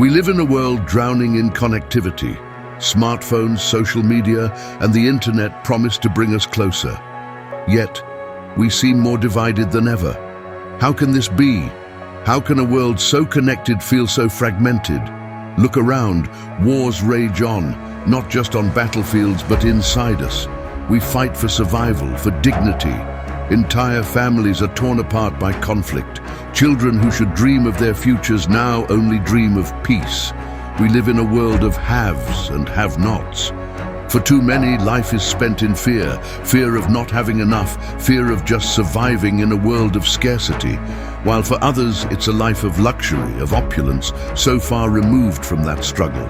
We live in a world drowning in connectivity. Smartphones, social media, and the internet promise to bring us closer. Yet, we seem more divided than ever. How can this be? How can a world so connected feel so fragmented? Look around, wars rage on, not just on battlefields but inside us. We fight for survival, for dignity. Entire families are torn apart by conflict. Children who should dream of their futures now only dream of peace. We live in a world of haves and have-nots. For too many, life is spent in fear. Fear of not having enough, fear of just surviving in a world of scarcity. While for others, it's a life of luxury, of opulence, so far removed from that struggle.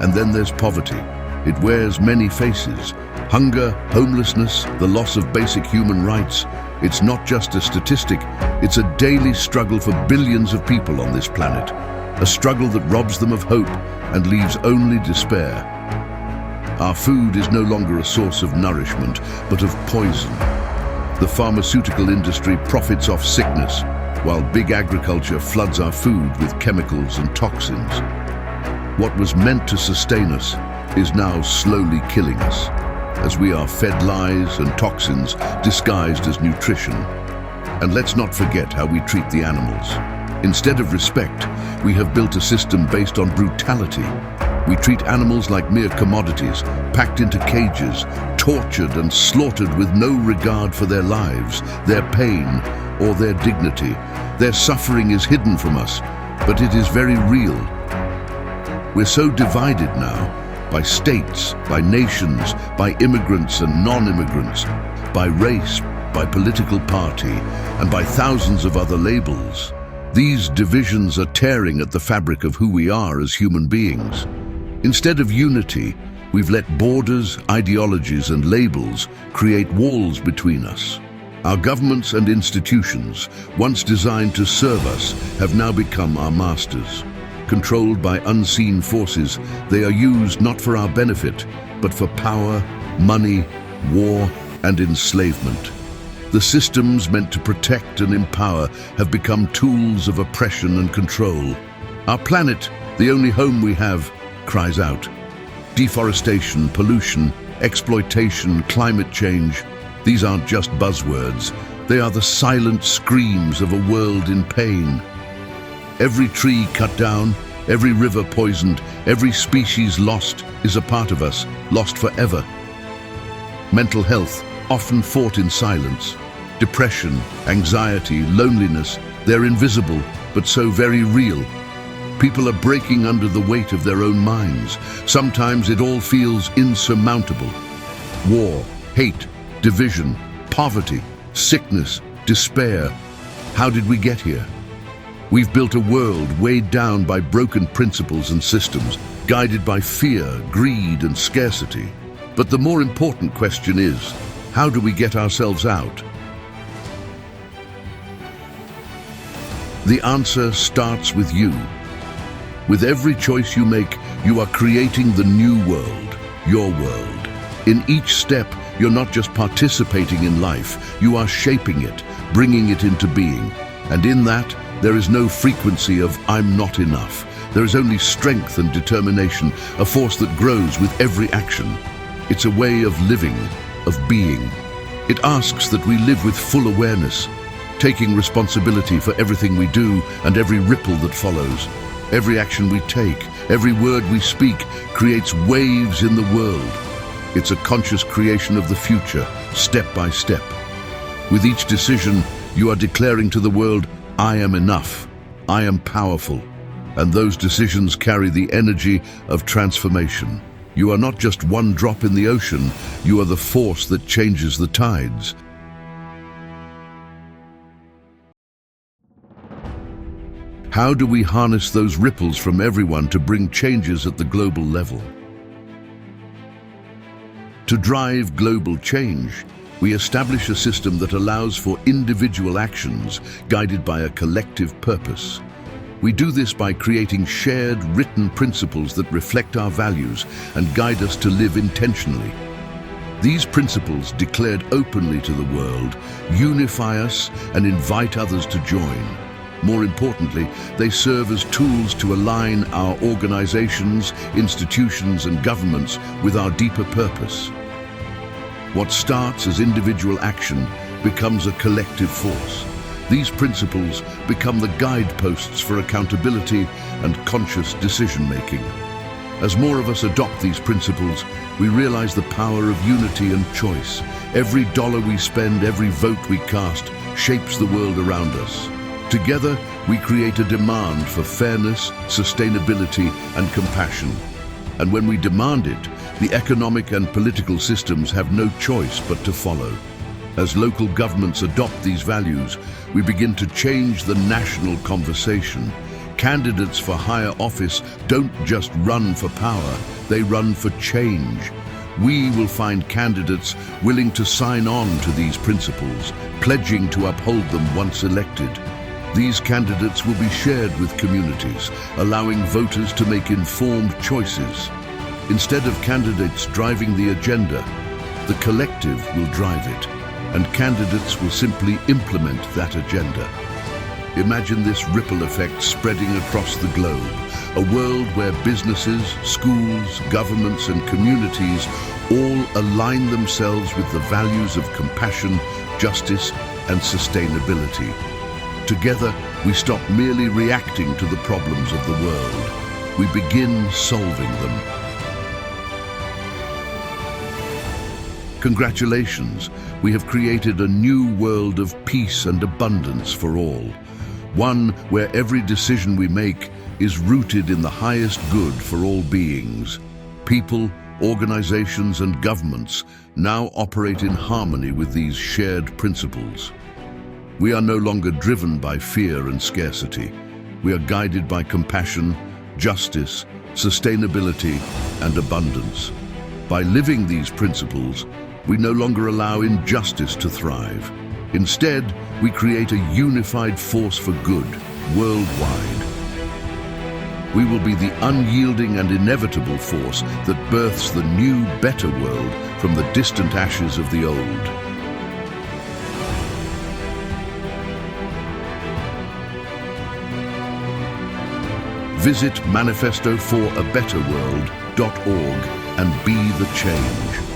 And then there's poverty. It wears many faces. Hunger, homelessness, the loss of basic human rights. It's not just a statistic, it's a daily struggle for billions of people on this planet. A struggle that robs them of hope and leaves only despair. Our food is no longer a source of nourishment, but of poison. The pharmaceutical industry profits off sickness, while big agriculture floods our food with chemicals and toxins. What was meant to sustain us is now slowly killing us, as we are fed lies and toxins disguised as nutrition. And let's not forget how we treat the animals. Instead of respect, we have built a system based on brutality. We treat animals like mere commodities, packed into cages, tortured and slaughtered with no regard for their lives, their pain, or their dignity. Their suffering is hidden from us, but it is very real. We're so divided now, by states, by nations, by immigrants and non-immigrants, by race, by political party, and by thousands of other labels. These divisions are tearing at the fabric of who we are as human beings. Instead of unity, we've let borders, ideologies, and labels create walls between us. Our governments and institutions, once designed to serve us, have now become our masters. Controlled by unseen forces, they are used not for our benefit, but for power, money, war, and enslavement. The systems meant to protect and empower have become tools of oppression and control. Our planet, the only home we have, cries out. Deforestation, pollution, exploitation, climate change, these aren't just buzzwords. They are the silent screams of a world in pain. Every tree cut down, every river poisoned, every species lost is a part of us, lost forever. Mental health, often fought in silence. Depression, anxiety, loneliness, they're invisible, but so very real. People are breaking under the weight of their own minds. Sometimes it all feels insurmountable. War, hate, division, poverty, sickness, despair. How did we get here? We've built a world weighed down by broken principles and systems, guided by fear, greed, and scarcity. But the more important question is, how do we get ourselves out? The answer starts with you. With every choice you make, you are creating the new world, your world. In each step, you're not just participating in life, you are shaping it, bringing it into being. And in that, there is no frequency of "I'm not enough." There is only strength and determination, a force that grows with every action. It's a way of living, of being. It asks that we live with full awareness, taking responsibility for everything we do and every ripple that follows. Every action we take, every word we speak, creates waves in the world. It's a conscious creation of the future, step by step. With each decision, you are declaring to the world, "I am enough, I am powerful." And those decisions carry the energy of transformation. You are not just one drop in the ocean, you are the force that changes the tides. How do we harness those ripples from everyone to bring changes at the global level? To drive global change, we establish a system that allows for individual actions guided by a collective purpose. We do this by creating shared, written principles that reflect our values and guide us to live intentionally. These principles, declared openly to the world, unify us and invite others to join. More importantly, they serve as tools to align our organizations, institutions, and governments with our deeper purpose. What starts as individual action becomes a collective force. These principles become the guideposts for accountability and conscious decision-making. As more of us adopt these principles, we realize the power of unity and choice. Every dollar we spend, every vote we cast, shapes the world around us. Together, we create a demand for fairness, sustainability, and compassion. And when we demand it, the economic and political systems have no choice but to follow. As local governments adopt these values, we begin to change the national conversation. Candidates for higher office don't just run for power, they run for change. We will find candidates willing to sign on to these principles, pledging to uphold them once elected. These candidates will be shared with communities, allowing voters to make informed choices. Instead of candidates driving the agenda, the collective will drive it, and candidates will simply implement that agenda. Imagine this ripple effect spreading across the globe, a world where businesses, schools, governments, and communities all align themselves with the values of compassion, justice, and sustainability. Together, we stop merely reacting to the problems of the world. We begin solving them. Congratulations, we have created a new world of peace and abundance for all. One where every decision we make is rooted in the highest good for all beings. People, organizations, and governments now operate in harmony with these shared principles. We are no longer driven by fear and scarcity. We are guided by compassion, justice, sustainability, and abundance. By living these principles, we no longer allow injustice to thrive. Instead, we create a unified force for good, worldwide. We will be the unyielding and inevitable force that births the new, better world from the distant ashes of the old. Visit manifestoforabetterworld.org and be the change.